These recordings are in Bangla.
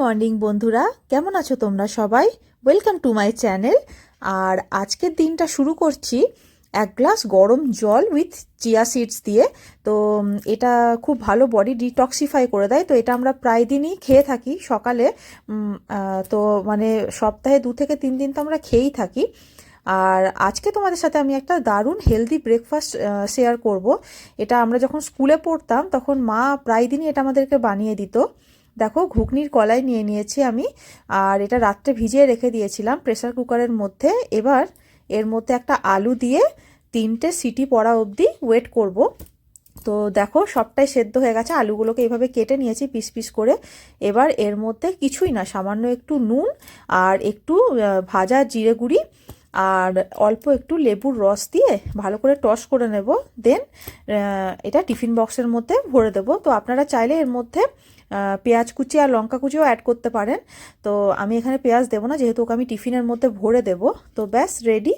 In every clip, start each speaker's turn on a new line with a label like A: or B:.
A: মর্নিং বন্ধুরা, কেমন আছো তোমরা সবাই? Welcome to my channel. আর আজকের দিনটা শুরু করছি এক গ্লাস গরম জল উইথ চিয়া সিডস দিয়ে। তো এটা খুব ভালো বডি ডিটক্সিফাই করে দেয়। তো এটা আমরা প্রায় দিনই খেয়ে থাকি সকালে। তো মানে সপ্তাহে 2 থেকে 3 দিন তো আমরা খেয়েই থাকি। আর আজকে তোমাদের সাথে আমি একটা দারুণ হেলদি ব্রেকফাস্ট শেয়ার করব। এটা আমরা যখন স্কুলে পড়তাম তখন মা প্রায় দিনই এটা আমাদেরকে বানিয়ে দিত। দেখো, ঘুগনির কলাই নিয়ে নিয়েছি আমি। আর এটা রাত্রে ভিজিয়ে রেখে দিয়েছিলাম প্রেসার কুকারের মধ্যে। এবার এর মধ্যে একটা আলু দিয়ে 3টে সিটি পড়া অবধি ওয়েট করব। তো দেখো, সবটাই সেদ্ধ হয়ে গেছে। আলুগুলোকে এইভাবে কেটে নিয়েছি পিস পিস করে। এবার এর মধ্যে কিছুই না, সামান্য একটু নুন আর একটু ভাজা জিরে গুঁড়ি আর অল্প একটু লেবুর রস দিয়ে ভালো করে টস করে নেব। দেন এটা টিফিন বক্সের মধ্যে ভরে দেব। তো আপনারা চাইলে এর মধ্যে পেঁয়াজ কুচি আর লঙ্কা কুচিও অ্যাড করতে পারেন। তো আমি এখানে পেঁয়াজ দেবো না, যেহেতু ওকে আমি টিফিনের মধ্যে ভরে দেব। তো ব্যাস রেডি।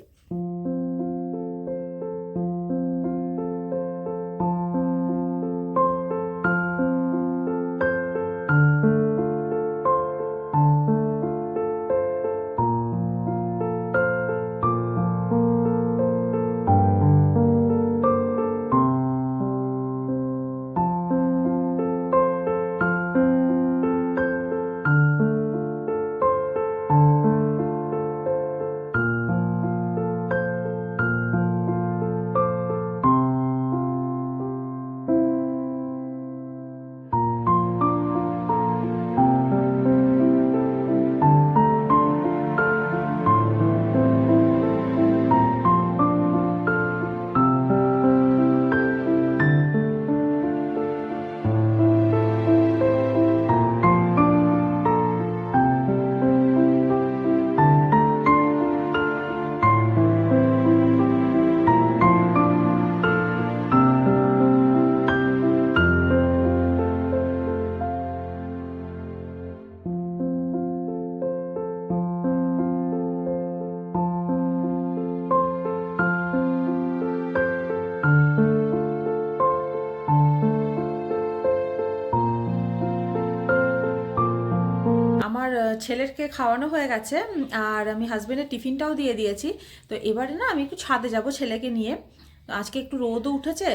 A: আমার ছেলেরকে খাওয়ানো হয়ে গেছে। আর আমি হাজবেন্ডের টিফিনটাও দিয়ে দিয়েছি। তো এবারে না আমি একটু ছাদে যাব ছেলেকে নিয়ে। তো আজকে একটু রোদও উঠেছে।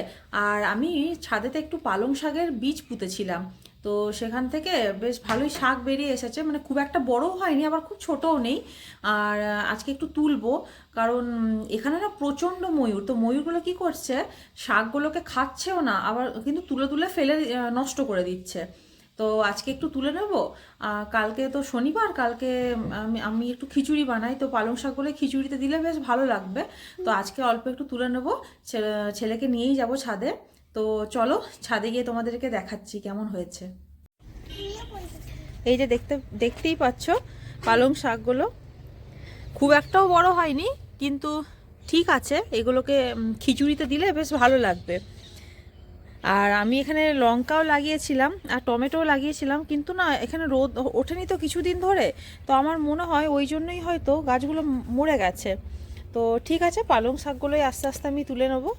A: আর আমি ছাদেতে একটু পালং শাকের বীজ পুঁতেছিলাম। তো সেখান থেকে বেশ ভালোই শাক বেরিয়ে এসেছে, মানে খুব একটা বড়ও হয়নি আবার খুব ছোটও নেই। আর আজকে একটু তুলবো, কারণ এখানে না প্রচণ্ড ময়ূর। তো ময়ূরগুলো কি করছে, শাকগুলোকে খাচ্ছেও না, আবার কিন্তু তুলে তুলে ফেলে নষ্ট করে দিচ্ছে। তো আজকে একটু তুলে নেব। কালকে তো শনিবার, কালকে আমি একটু খিচুড়ি বানাই, তো পালং শাকগুলো খিচুড়িতে দিলে বেশ ভালো লাগবে। তো আজকে অল্প একটু তুলে নেব। ছেলেকে নিয়েই যাব ছাদে। তো চলো, ছাদে গিয়ে তোমাদেরকে দেখাচ্ছি কেমন হয়েছে। এই যে দেখতেই পাচ্ছ পালং শাকগুলো খুব একটাও বড় হয়নি, কিন্তু ঠিক আছে। এগুলোকে খিচুড়িতে দিলে বেশ ভালো লাগবে। আর আমি এখানে লঙ্কাও লাগিয়েছিলাম আর টমেটোও লাগিয়েছিলাম, কিন্তু না এখানে রোদ ওঠেনি তো কিছুদিন ধরে। তো আমার মনে হয় ওই জন্যই হয়তো গাছগুলো মরে গেছে। তো ঠিক আছে, পালং শাকগুলোই আস্তে আস্তে আমি তুলে নেবো।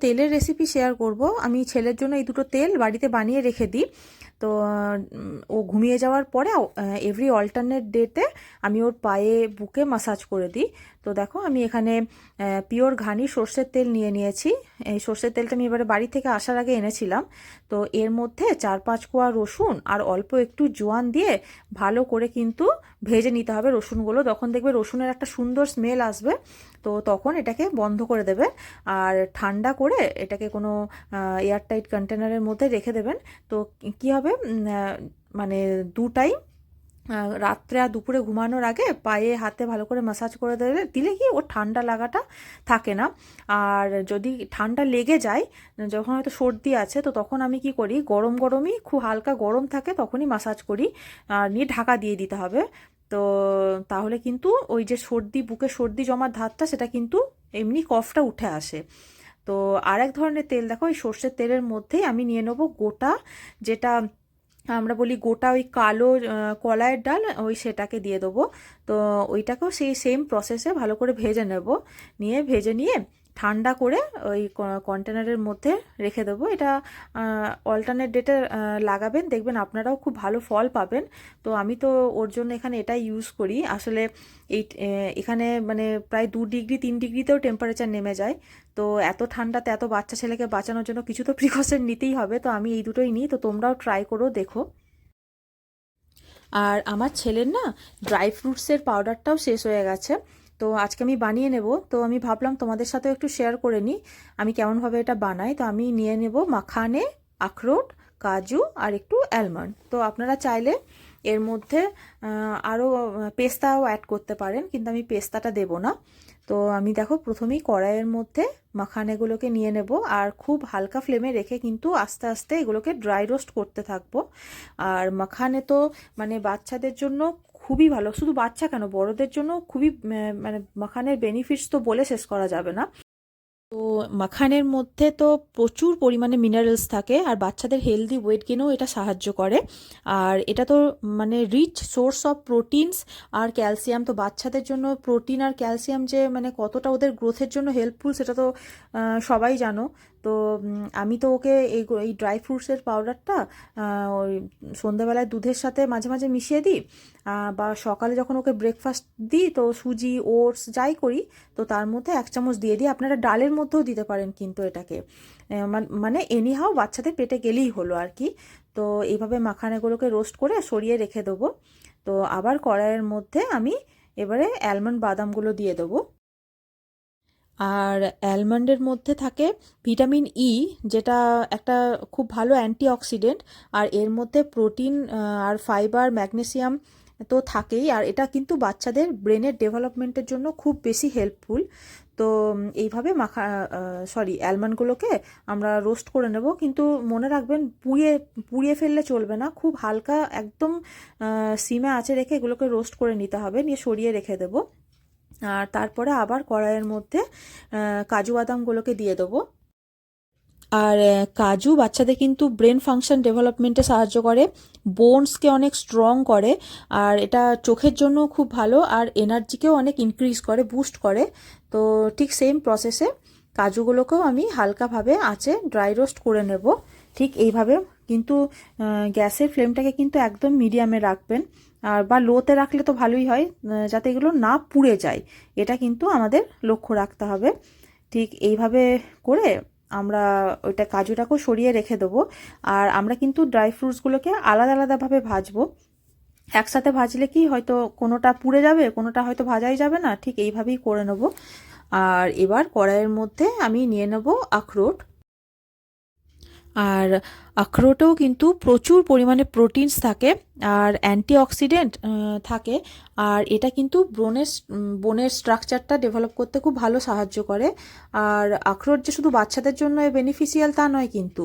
A: তেলের রেসিপি শেয়ার করব। আমি ছেলের জন্য এই দুটো তেল বাড়িতে বানিয়ে রেখে দিই। তো ও ঘুমিয়ে যাওয়ার পরে এভরি অল্টারনেট ডেতে আমি ওর পায়ে বুকে মাসাজ করে দিই। তো দেখো আমি এখানে পিওর ঘানি সর্ষের তেল নিয়ে নিয়েছি। এই সর্ষের তেলটা আমি এবারে বাড়ি থেকে আসার আগে এনেছিলাম। তো এর মধ্যে 4-5 কোয়া রসুন আর অল্প একটু জোয়ান দিয়ে ভালো করে কিন্তু ভেজে নিতে হবে রসুনগুলো। তখন দেখবে রসুনের একটা সুন্দর স্মেল আসবে। তো তখন এটাকে বন্ধ করে দেবে আর ঠান্ডা করে এটাকে কোনো এয়ারটাইট কন্টেনারের মধ্যে রেখে দেবেন। তো কী হবে, মানে 2 টাইম রাত্রে আর দুপুরে ঘুমানোর আগে পায়ে হাতে ভালো করে ম্যাসাজ করে দিলে কি ওর ঠান্ডা লাগাটা থাকে না। আর যদি ঠান্ডা লেগে যায়, যখন হয়তো সর্দি আছে, তো তখন আমি কি করি, গরম গরমই খুব হালকা গরম থাকে তখনই ম্যাসাজ করি। আর নিয়ে ঢাকা দিয়ে দিতে হবে। তো তাহলে কিন্তু ওই যে বুকে সর্দি জমার ধাতটা সেটা কিন্তু এমনি কফটা উঠে আসে। তো আরেক ধরনের তেল দেখো, ওই সর্ষের তেলের মধ্যেই আমি নিয়ে নেবো গোটা, যেটা আমরা বলি গোটা ওই কালো কলাইয়ের ডাল, ওই সেটাকে দিয়ে দেবো। তো ওইটাকেও সেই সেম প্রসেসে ভালো করে ভেজে নেব। ভেজে নিয়ে ঠান্ডা করে ওই কন্টেনারের মধ্যে রেখে দেবো। এটা অল্টারনেট ডেটে লাগাবেন, দেখবেন আপনারাও খুব ভালো ফল পাবেন। তো আমি তো ওর জন্য এখানে এটাই ইউজ করি। আসলে এখানে মানে প্রায় 2 ডিগ্রি 3 ডিগ্রিতেও টেম্পারেচার নেমে যায়। তো এত ঠান্ডাতে এত বাচ্চা ছেলেকে বাঁচানোর জন্য কিছু তো প্রিকশন নিতেই হবে। তো আমি এই দুটোই নিই। তো তোমরাও ট্রাই করো, দেখো। আর আমার ছেলের না ড্রাই ফ্রুটসের পাউডারটাও শেষ হয়ে গেছে। তো আজকে আমি বানিয়ে নেব। তো আমি ভাবলাম তোমাদের সাথেও একটু শেয়ার করে নিই আমি কেমনভাবে এটা বানাই। তো আমি নিয়ে নেব মাখানে, আখরোট, কাজু আর একটু অ্যালমন্ড। তো আপনারা চাইলে এর মধ্যে আরও পেস্তাও অ্যাড করতে পারেন, কিন্তু আমি পেস্তাটা দেব না। তো আমি দেখো প্রথমেই কড়াইয়ের মধ্যে মাখানেগুলোকে নিয়ে নেব আর খুব হালকা ফ্লেমে রেখে কিন্তু আস্তে আস্তে এগুলোকে ড্রাই রোস্ট করতে থাকবো। আর মাখানে তো মানে বাচ্চাদের জন্য খুবই ভালো, শুধু বাচ্চা কেন বড়দের জন্য খুবই, মানে মাখানের বেনিফিটস তো বলে শেষ করা যাবে না। তো মাখানের মধ্যে তো প্রচুর পরিমাণে মিনারেলস থাকে আর বাচ্চাদের হেলদি ওয়েট গেনেও এটা সাহায্য করে। আর এটা তো মানে রিচ সোর্স অফ প্রোটিনস আর ক্যালসিয়াম। তো বাচ্চাদের জন্য প্রোটিন আর ক্যালসিয়াম যে মানে কতটা ওদের গ্রোথের জন্য হেল্পফুল সেটা তো সবাই জানো। তো আমি তো ওকে এই ড্রাই ফ্রুটসের পাউডারটা ওই সন্ধ্যাবেলায় দুধের সাথে মাঝে মাঝে মিশিয়ে দিই, বা সকালে যখন ওকে ব্রেকফাস্ট দিই তো সুজি ওটস যাই করি তো তার মধ্যে 1 চামচ দিয়ে দিই। আপনারা ডালের মধ্যেও দিতে পারেন কিন্তু এটাকে, মানে এনিহাও বাচ্চাদের পেটে গেলেই হলো আর কি। তো এইভাবে মাখানাগুলোকে রোস্ট করে সরিয়ে রেখে দেবো। তো আবার কড়াইয়ের মধ্যে আমি এবারে অ্যালমন্ড বাদামগুলো দিয়ে দেবো। আর অ্যালমন্ডের মধ্যে থাকে ভিটামিন ই, যেটা একটা খুব ভালো অ্যান্টিঅক্সিডেন্ট। আর এর মধ্যে প্রোটিন আর ফাইবার ম্যাগনেসিয়াম তো থাকেই। আর এটা কিন্তু বাচ্চাদের ব্রেনের ডেভেলপমেন্টের জন্য খুব বেশি হেল্পফুল। তো এইভাবে অ্যালমন্ডগুলোকে আমরা রোস্ট করে নেব, কিন্তু মনে রাখবেন পুড়িয়ে ফেললে চলবে না, খুব হালকা একদম সিমে আঁচে রেখে এগুলোকে রোস্ট করে নিতে হবে, নিয়ে সরিয়ে রেখে দেবো। আর তারপরে আবার কড়াইয়ের মধ্যে কাজু বাদামগুলোকে দিয়ে দেবো। আর কাজু বাচ্চাদের কিন্তু ব্রেন ফাংশন ডেভেলপমেন্টে সাহায্য করে, বোনসকে অনেক স্ট্রং করে, আর এটা চোখের জন্য খুব ভালো, আর এনার্জিকেও অনেক ইনক্রিজ করে, বুস্ট করে। তো ঠিক সেম প্রসেসে কাজুগুলোকেও আমি হালকাভাবে আঁচে ড্রাই রোস্ট করে নেব। ঠিক এইভাবে কিন্তু গ্যাসের ফ্লেমটাকে কিন্তু একদম মিডিয়ামে রাখবেন, আর বা লোতে রাখলে তো ভালোই হয়, যাতে এগুলো না পুড়ে যায়, এটা কিন্তু আমাদের লক্ষ্য রাখতে হবে। ঠিক এইভাবে করে আমরা ওইটা কাজুটাকেও সরিয়ে রেখে দেবো। আর আমরা কিন্তু ড্রাই ফ্রুটসগুলোকে আলাদা আলাদাভাবে ভাজবো। একসাথে ভাজলে কি হয়তো কোনোটা পুড়ে যাবে, কোনোটা হয়তো ভাজাই যাবে না, ঠিক এইভাবেই করে নেব। আর এবার কড়াইয়ের মধ্যে আমি নিয়ে নেব আখরোট। আর আখরোটেও কিন্তু প্রচুর পরিমাণে প্রোটিনস থাকে আর অ্যান্টিঅক্সিডেন্ট থাকে। আর এটা কিন্তু বোনের স্ট্রাকচারটা ডেভেলপ করতে খুব ভালো সাহায্য করে। আর আখরোট যে শুধু বাচ্চাদের জন্য বেনিফিশিয়াল তা নয় কিন্তু,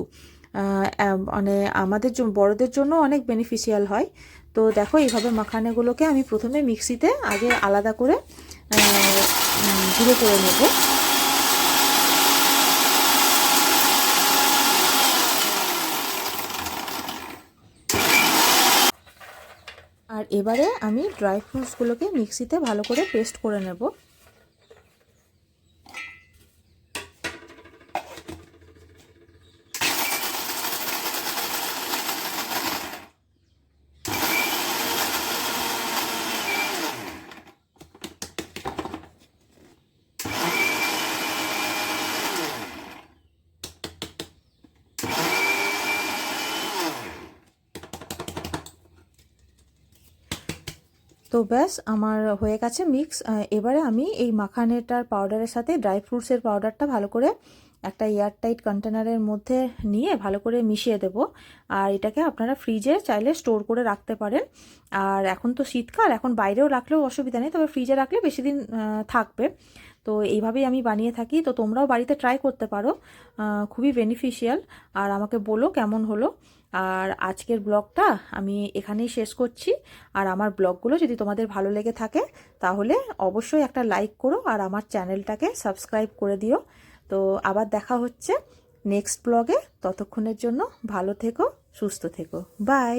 A: মানে আমাদের বড়দের জন্য অনেক বেনিফিশিয়াল হয়। তো দেখো এইভাবে মাখানেগুলোকে আমি প্রথমে মিক্সিতে আগে আলাদা করে গুঁড়ো করে নেব। আর এবারে আমি ড্রাই ফ্রুটসগুলোকে মিক্সিতে ভালো করে পেস্ট করে নেব। তো ব্যাস আমার হয়ে গেছে মিক্স। এবারে আমি এই মাখানেটার পাউডারের সাথে ড্রাই ফ্রুটসের পাউডারটা ভালো করে একটা এয়ারটাইট কন্টেনারের মধ্যে নিয়ে ভালো করে মিশিয়ে দেব। আর এটাকে আপনারা ফ্রিজে চাইলে স্টোর করে রাখতে পারেন। আর এখন তো শীতকাল, এখন বাইরেও রাখলেও অসুবিধা নেই, তবে ফ্রিজে রাখলে বেশি দিন থাকবে। তো এইভাবেই আমি বানিয়ে থাকি, তো তোমরাও বাড়িতে ট্রাই করতে পারো, খুবই বেনিফিশিয়াল। আর আমাকে বলো কেমন হলো। আর আজকের ব্লগটা আমি এখানেই শেষ করছি। আর আমার ব্লগগুলো যদি তোমাদের ভালো লেগে থাকে তাহলে অবশ্যই একটা লাইক করো আর আমার চ্যানেলটাকে সাবস্ক্রাইব করে দিও। তো আবার দেখা হচ্ছে নেক্সট ব্লগে। ততক্ষণের জন্য ভালো থেকো, সুস্থ থেকো, বাই।